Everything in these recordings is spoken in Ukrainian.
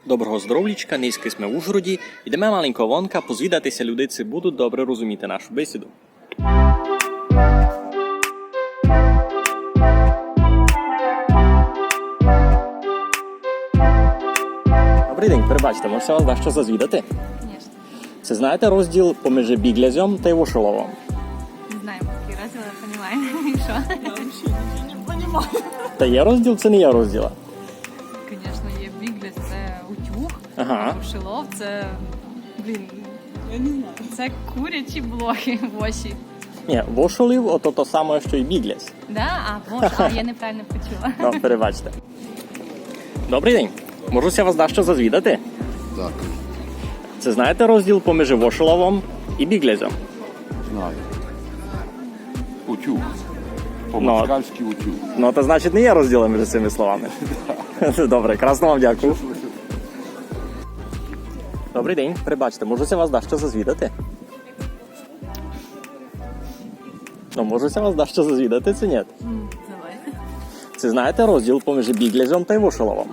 Доброго здоров'ячка, низьки сме в Ужгороді. Йдемо маленько вонка, позвідатися людиці будуть добре розуміти нашу бесіду. Добрий день, перебачте, можете вас дещо зазвідати? Звісно. Це знаєте розділ поміж біглязем та вошоловом? Не знаємо, який розділ, я розумію. І що? Я вообще не понимаю. Та є розділ, це не є розділа. Звісно, є біглес, це утюг, Ага. а вошолов це, Я не знаю. це курячі блохи воші. Ні, вошолів ото то саме, що й біглясь. Да? Я неправильно почула. Ну, перебачте. Добрий день, можуся вас дещо зазвідати? Так, Це знаєте розділ поміж вошоловом і біглязем? знаю. Утюг. По-москальськи утюг. Ну, то значить не є розділом між цими словами. Добре, красно вам дякую. Добрий день, перебачте, можуся вас дещо зазвідати? Ну, можуся вас дещо зазвідати, чи ні? Давай. Це знаєте розділ поміж біглязем та вошоловом?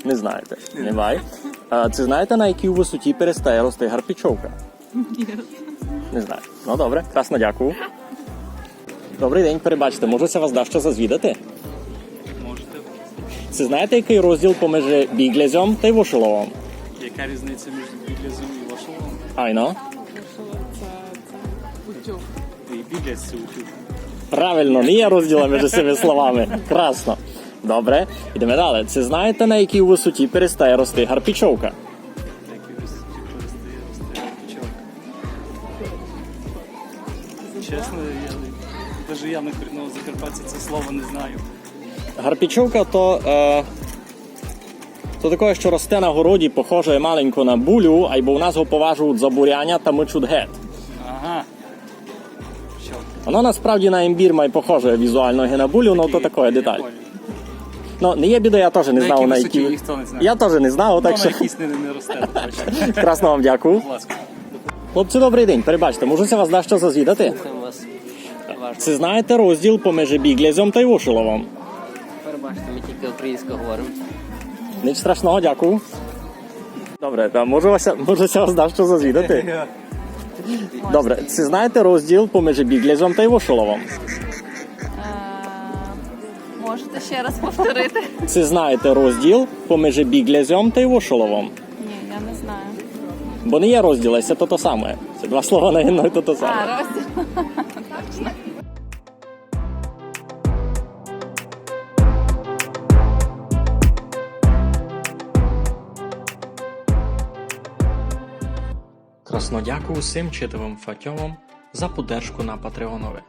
Не знаєте. Не бай. Це знаєте, на якій висоті перестає рости гарпічовка? Ні. Не знаю. Ну, добре, красно дякую. Добрий день, перебачте, можуся вас дещо зазвідати? Можете. Це знаєте, який розділ поміж біглязем та вошоловом? Яка різниця між біглязом і вошолом? Айно. Утюг. І бігляз це утюг. Правильно, не є розділа між цими словами. Красно. Добре, йдемо далі. Це знаєте, на якій висоті перестає рости гарпічовка? Який висоті перестає рости пічок. Чесно, навіть я на корінного Закарпаття це слово не знаю. Гарпічовка то таке, що росте на городі, похоже маленько на булю, або в нас його поважають за буряня та мичуть гет. Ага. Що? Воно насправді на імбір має похоже візуально на булю, але то така деталь. Ну, не є біда, я теж не На знав, якій на висоті якій... ніхто не знає. Я теж не знав, так На що... якійсь не росте, точно. Красно вам дякую. Будь ласка. Хлопці, добрий день, перебачте, можуся вас дещо зазвідати? Це знаєте розділ поміж біглязем та вошоловом? Перебачте, ми тільки українською говоримо. Ніч страшного, дякую. Добре, та можуся вас дещо зазвідати? Добре, це знаєте розділ поміж біглязем та вошоловом? Можете ще раз повторити? Це знаєте розділ поміж біглязем та вошоловом? Ні, я не знаю. Бо не є розділ, це то саме. Це два слова на одно і то саме. Розділ. Точно. Красно дякую всім читовим фатьовам за поддержку на Патреонове.